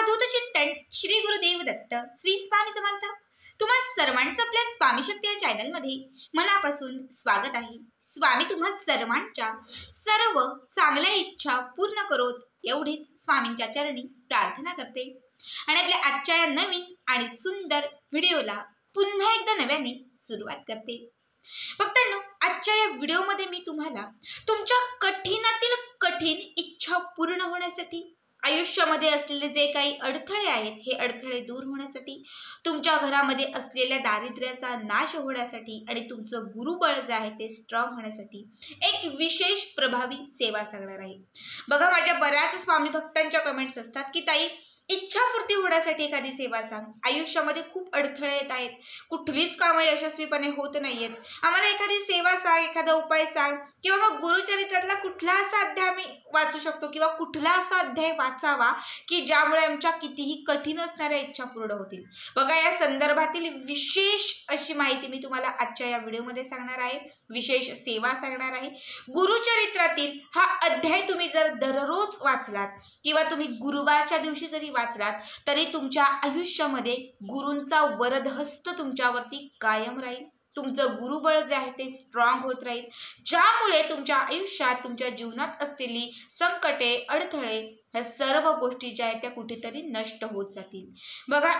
अवधूत चिंतन श्री गुरुदेव दत्त श्री स्वामी समर्थ। तुम्हा सर्वांचं आपल्या स्वामी शक्ती या चॅनल मध्ये मनापासून स्वागत आहे। स्वामी तुम्हा सर्वांच्या सर्व चांगल्या इच्छा पूर्ण करोत एवढीच स्वामींच्या चरणी प्रार्थना करते आणि आपल्या आजच्या या नवीन आणि सुंदर व्हिडिओला पुन्हा एकदा नव्याने सुरुवात करते। भक्तांनो, आजच्या या व्हिडिओमध्ये मी तुम्हाला तुमच्या कठीणातील कठीण इच्छा पूर्ण होण्यासाठी, आयुष्यामध्ये असलेले जे काही अडथळे आहेत हे अडथळे दूर होण्यासाठी, तुमच्या घरामध्ये असलेल्या दारिद्र्याचा नाश होण्यासाठी आणि तुमचं गुरुबळ जे आहे ते स्ट्रॉंग होण्यासाठी एक विशेष प्रभावी सेवा सांगणार आहे। बघा, माझ्या बऱ्याच स्वामी भक्तांच्या कमेंट्स असतात की ताई इच्छापूर्ती होण्यासाठी एखादी सेवा सांग, आयुष्यामध्ये खूप अडथळे येत आहेत, कुठलीच कामं यशस्वीपणे होत नाहीयेत, आम्हाला एखादी सेवा सांग, एखादा उपाय सांग, किंवा मग गुरुचरित्रातला कुठला असा अध्याय आम्ही वाचू शकतो किंवा कुठला असा अध्याय वाचावा की ज्यामुळे आमच्या कितीही कठीण असणाऱ्या इच्छा पूर्ण होतील। बघा, या संदर्भातील विशेष अशी माहिती मी तुम्हाला आजच्या या व्हिडिओमध्ये सांगणार आहे, विशेष सेवा सांगणार आहे। गुरुचरित्रातील हा अध्याय तुम्ही जर दररोज वाचलात किंवा तुम्ही गुरुवारच्या दिवशी जरी वाचलात तरी तुमच्या आयुष्यामध्ये गुरूंचा वरदहस्त तुमच्यावरती कायम राहील, तुमचं गुरुबळ जे आहे ते स्ट्रॉंग होत राहील, ज्यामुळे तुमच्या आयुष्यात तुमच्या जीवनात असलेली संकटे, अडथळे ह्या सर्व गोष्टी ज्या आहेत त्या कुठेतरी नष्ट होत जातील। बघा,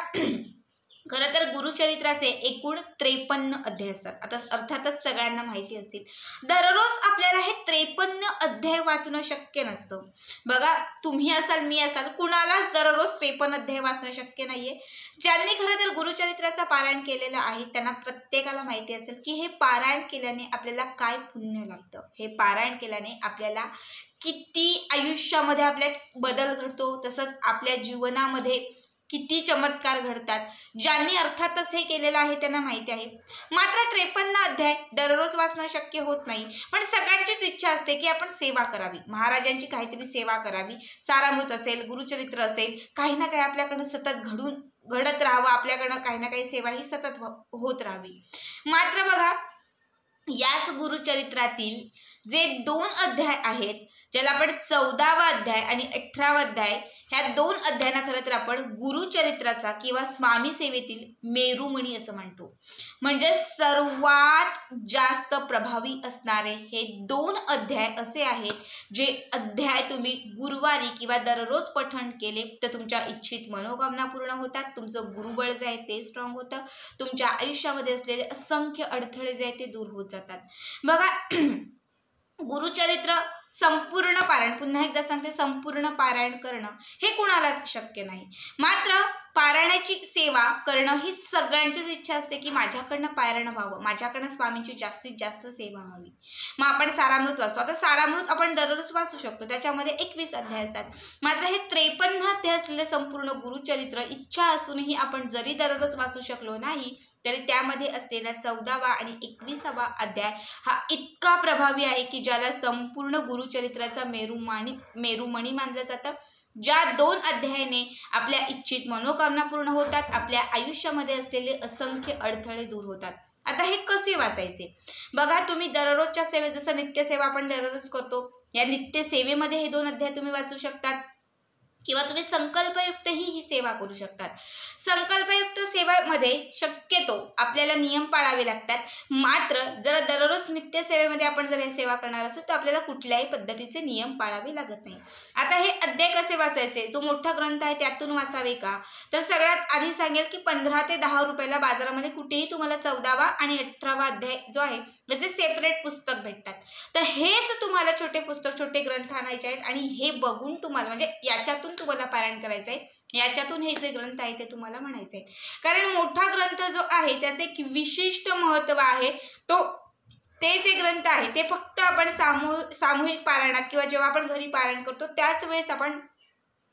खरं तर गुरुचरित्राचे एकूण 53 अध्याय असतात। आता अर्थातच सगळ्यांना माहिती असतील, दररोज आपल्याला हे 53 अध्याय वाचणं शक्य नसतं। बघा, तुम्ही असाल, मी असाल, कुणालाच दररोज 53 अध्याय वाचणं शक्य नाहीये। ज्यांनी खरं तर गुरुचरित्राचा पारायण केलेलं आहे त्यांना प्रत्येकाला माहिती असेल की हे पारायण केल्याने आपल्याला काय पुण्य लागतं, हे पारायण केल्याने आपल्याला किती आयुष्यामध्ये आपल्या बदल घडतो, तसंच आपल्या जीवनामध्ये किती चमत्कार घडतात। ज्यांनी अर्थातच हे केलेलं आहे त्यांना माहिती आहे। मात्र 53 अध्याय दररोज वाचणं शक्य होत नाही, पण सगळ्यांचीच इच्छा असते की आपण सेवा करावी, महाराजांची काहीतरी सेवा करावी, सारामृत असेल, गुरुचरित्र असेल, काही ना काही आपल्याकडनं सतत घडत राहावं, आपल्याकडनं काही ना काही सेवा ही सतत होत राहावी। मात्र बघा, याच गुरुचरित्रातील जे 2 अध्याय आहेत, ज्याला आपण 14वा अध्याय आणि 18वा अध्याय, ह्या 2 अध्यायांना खरं तर आपण गुरुचरित्राचा किंवा स्वामी सेवेतील मेरुमणी असं म्हणतो। म्हणजे सर्वात जास्त प्रभावी असणारे हे 2 अध्याय असे आहेत जे अध्याय तुम्ही गुरुवारी किंवा दररोज पठण केले तर तुमच्या इच्छित मनोकामना पूर्ण होतात, तुमचं गुरुबळ जे आहे ते स्ट्रॉंग होतं, तुमच्या आयुष्यामध्ये असलेले असंख्य अडथळे जे आहेत ते दूर होत जातात। बघा, गुरुचरित्र संपूर्ण पारायण, पुन्हा एकदा सांगते, संपूर्ण पारायण करणं हे कुणालाच शक्य नाही। मात्र पारायणाची सेवा करणं ही सगळ्यांचीच इच्छा असते की माझ्याकडनं पारायण व्हावं, माझ्याकडनं स्वामींची जास्तीत जास्त सेवा व्हावी। मग आपण सारामृत वाचतो। आता सारामृत आपण दररोज वाचू शकतो, त्याच्यामध्ये 21 अध्याय असतात। मात्र हे 53 अध्याय असलेले संपूर्ण गुरुचरित्र इच्छा असूनही आपण जरी दररोज वाचू शकलो नाही तरी त्यामध्ये असलेला 14वा आणि 21वा अध्याय हा इतका प्रभावी आहे की ज्याला संपूर्ण गुरुचरित्राचा मेरुमणी मानलं जातं। ज्या 2 अध्यायाने आपल्या इच्छित मनोकामना पूर्ण होतात, आपल्या आयुष्यामध्ये असलेले असंख्य अडथळे दूर होतात। आता हे कसे वाचायचे? बघा, तुम्ही दररोजच्या सेवेत, जसं नित्यसेवा आपण दररोज करतो, या नित्य सेवेमध्ये हे 2 अध्याय तुम्ही वाचू शकतात किंवा तुम्ही संकल्पयुक्तही ही सेवा करू शकतात। संकल्पयुक्त सेवेमध्ये शक्यतो आपल्याला नियम पाळावे लागतात। मात्र जर दररोज नित्य सेवेमध्ये आपण जर हे सेवा करणार असू तर आपल्याला कुठल्याही पद्धतीचे नियम पाळावे लागत नाही। आता हे अध्याय कसे वाचायचे? जो मोठा ग्रंथ आहे त्यातून वाचावे का? तर सगळ्यात आधी सांगेल की 15 ते 10 रुपयाला बाजारामध्ये कुठेही तुम्हाला 14वा आणि 18वा अध्याय जो आहे त्याचे सेपरेट पुस्तक भेटतात। तर हेच तुम्हाला छोटे पुस्तक, छोटे ग्रंथ आणायचे आहेत आणि हे बघून तुम्हाला, म्हणजे याच्यातून तुम्हाला पारायण करायचं आहे, याच्यातून हे जे ग्रंथ आहे ते तुम्हाला म्हणायचे आहे। कारण मोठा ग्रंथ जो आहे त्याचे एक विशिष्ट महत्त्व आहे, ते जे ग्रंथ आहे ते फक्त आपण सामूहिक पारायणात किंवा जेव्हा आपण घरी पारायण करतो त्याच वेळेस आपण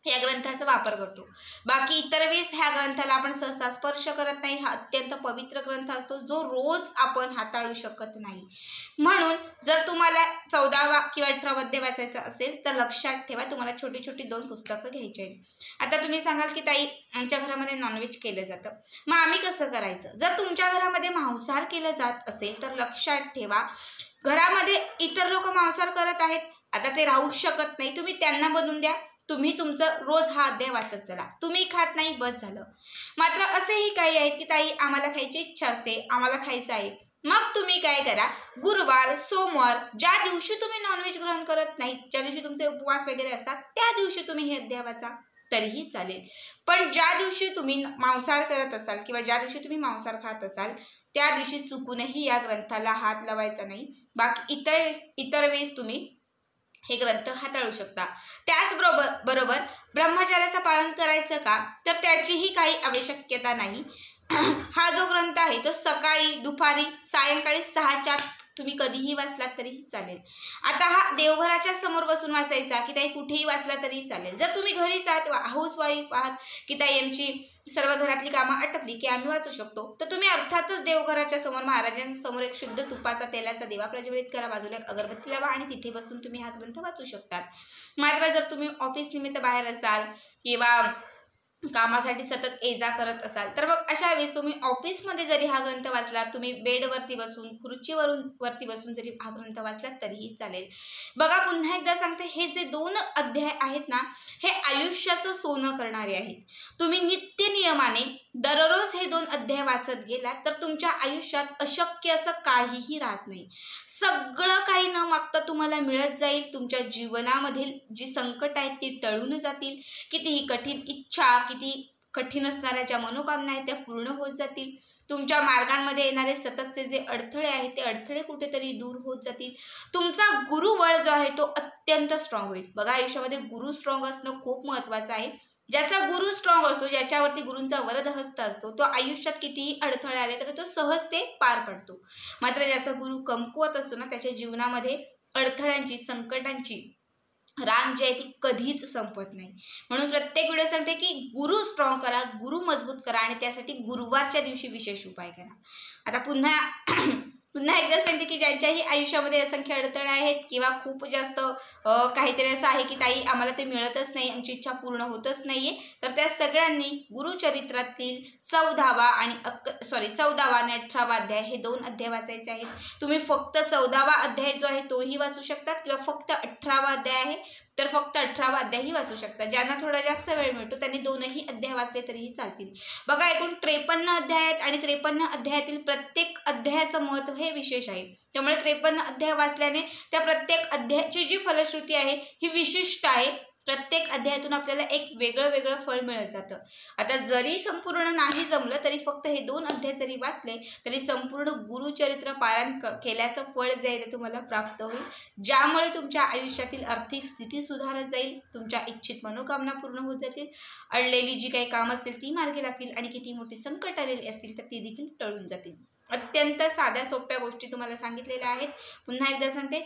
या ग्रंथाचा वापर करतो। बाकी इतर वेळेस ह्या ग्रंथाला आपण सहसा स्पर्श करत नाही। हा अत्यंत पवित्र ग्रंथ असतो जो रोज आपण हाताळू शकत नाही। म्हणून जर तुम्हाला 14वा किंवा 18वा अध्याय वाचायचा असेल तर लक्षात ठेवा, तुम्हाला छोटी छोटी 2 पुस्तकं घ्यायची आहेत। आता तुम्ही सांगाल की ताई आमच्या घरामध्ये नॉनव्हेज केलं जातं, मग आम्ही कसं करायचं? जर तुमच्या घरामध्ये मांसाहार केलं जात असेल तर लक्षात ठेवा, घरामध्ये इतर लोक मांसाहार करत आहेत, आता ते राहू शकत नाही, तुम्ही त्यांना बनवून द्या, तुम्ही तुमचं रोज हा अध्याय वाचत चला. तुम्ही खात नाही बस झालं. मात्र असेही काही आहेत की ताई आम्हाला खायची इच्छा असते, आम्हाला खायचं आहे. मग तुम्ही काय करा, गुरुवार, सोमवार ज्या दिवशी तुम्ही नॉनव्हेज ग्रहण करत नाही, ज्या दिवशी तुमचे उपवास वगैरे असतात, त्या दिवशी तुम्ही हे अध्याय वाचा तरीही चालेल. पण ज्या दिवशी तुम्ही मांसाहार करत असाल किंवा ज्या दिवशी तुम्ही मांसाहार खात असाल त्या दिवशी चुकूनही या ग्रंथाला हात लावायचा नाही. बाकी इतर वेळेस तुम्ही हे ग्रंथ हाताळू शकता. त्याचबरोबर ब्रह्मचर्याचं पालन करायचं का, तर त्याचीही काही आवश्यकता नाही. हा जो ग्रंथ आहे तो सकाळी, दुपारी, सायंकाळी 6च्या आत तुम्ही कधीही वाचलात तरीही चालेल. आता हा देवघराच्या समोर बसून वाचायचा की ताई कुठेही वाचला तरीही चालेल. जर तुम्ही घरीच आहात, हाऊसवाईफ आहात की ताई आमची सर्व घरातली कामं आटपली की आम्ही वाचू शकतो, तर तुम्ही अर्थातच देवघराच्या समोर महाराजांसमोर एक शुद्ध तुपाचा तेलाचा दिवा प्रज्वलित करा, बाजूला एक अगरबत्ती लावा आणि तिथे बसून तुम्ही हा ग्रंथ वाचू शकतात. मात्र जर तुम्ही ऑफिस निमित्त बाहेर असाल किंवा कामासाठी सतत ये-जा करत असाल तर मग अशा वेळेस तुम्ही ऑफिसमध्ये जरी हा ग्रंथ वाचला, तुम्ही बेडवरती बसून, खुर्चीवरती बसून जरी हा ग्रंथ वाचलात तरीही चालेल. बघा पुन्हा एकदा सांगते, हे जे 2 अध्याय आहेत ना, हे आयुष्याचं सोनं करणारे आहेत. तुम्ही नित्य नियमाने दररोज हे 2 अध्याय वाचत गेलात तर तुमच्या आयुष्यात अशक्य असं काहीही राहत नाही. सगळं काही न मागता तुम्हाला मिळत जाईल. तुमच्या जीवनामधील जी संकट आहेत ती टळून जातील. कितीही कठीण इच्छा, किती कठीण असणाऱ्या ज्या मनोकामना आहेत त्या पूर्ण होत जातील. तुमच्या मार्गांमध्ये येणारे सततचे जे अडथळे आहेत ते अडथळे कुठेतरी दूर होत जातील. तुमचा गुरुबळ जो आहे तो अत्यंत स्ट्रॉंग होईल. बघा आयुष्यामध्ये गुरु स्ट्रॉंग असणं खूप महत्त्वाचं आहे. ज्याचा गुरु स्ट्रॉंग असतो, ज्याच्यावरती गुरूंचा वरदहस्त असतो, तो आयुष्यात कितीही अडथळे आले तर तो सहज ते पार पडतो. मात्र ज्याचा गुरु कमकुवत असतो ना, त्याच्या जीवनामध्ये अडथळ्यांची, संकटांची रांग जी आहे ती कधीच संपत नाही. म्हणून प्रत्येक व्हिडिओ सांगते की गुरु स्ट्रॉंग करा, गुरु मजबूत करा आणि त्यासाठी गुरुवारच्या दिवशी विशेष उपाय करा. आता पुन्हा एकदा सांगते की ज्यांच्याही आयुष्यामध्ये असंख्य अडथळे आहेत किंवा खूप जास्त काहीतरी असं आहे की ताई आम्हाला ते मिळतच नाही, आमची इच्छा पूर्ण होतच नाहीये, तर त्या सगळ्यांनी गुरुचरित्रातील 14वा आणि 18वा अध्याय हे 2 अध्याय वाचायचे आहेत. तुम्ही फक्त 14वा अध्याय जो आहे तोही वाचू शकतात किंवा फक्त 18वा अध्याय आहे तर फक्त 18वा अध्यायही वाचू शकतात. ज्यांना थोडा जास्त वेळ मिळतो त्यांनी 2ही अध्याय वाचले तरीही चालतील. बघा एकूण 53 अध्याय आहेत आणि 53 अध्यायातील प्रत्येक अध्यायाचं महत्त्व हे विशेष आहे. त्यामुळे 53 अध्याय वाचल्याने त्या प्रत्येक अध्यायाची जी फलश्रुती आहे ही विशिष्ट आहे. प्रत्येक अध्यायातून आपल्याला एक वेगळं फळ मिळत जातं. आता जरी संपूर्ण नाही जमलं तरी फक्त हे 2 अध्याय जरी वाचले तरी संपूर्ण गुरुचरित्र पारायण केल्याचं फळ जे आहे ते तुम्हाला प्राप्त होईल, ज्यामुळे तुमच्या आयुष्यातील आर्थिक स्थिती सुधारत जाईल, तुमच्या इच्छित मनोकामना पूर्ण होत जातील, अडलेली जी काही कामं असतील ती मार्गी लागतील आणि किती मोठी संकट आलेली असतील तर ती देखील टळून जातील. अत्यंत साध्या सोप्या गोष्टी तुम्हाला सांगितलेल्या आहेत. पुन्हा एकदा सांगते,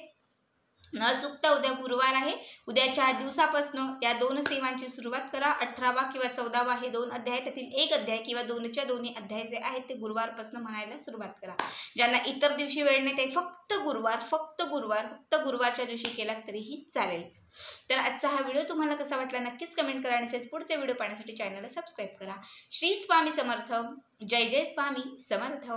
न चुकता उद्या गुरुवार आहे. उद्याच्या दिवसापासून या 2 सेवांची सुरुवात करा. 18वा किंवा 14वा हे 2 अध्याय, त्यातील एक अध्याय किंवा 2च्या दोन्ही अध्याय जे आहेत ते गुरुवारपासून म्हणायला सुरुवात करा. ज्यांना इतर दिवशी वेळ नाही ते फक्त गुरुवारच्या दिवशी केलात तरीही चालेल. तर आजचा हा व्हिडिओ तुम्हाला कसा वाटला नक्कीच कमेंट करा आणि असेच पुढचे व्हिडिओ पाहण्यासाठी चॅनलला सबस्क्राईब करा. श्री स्वामी समर्थ. जय जय स्वामी समर्थ.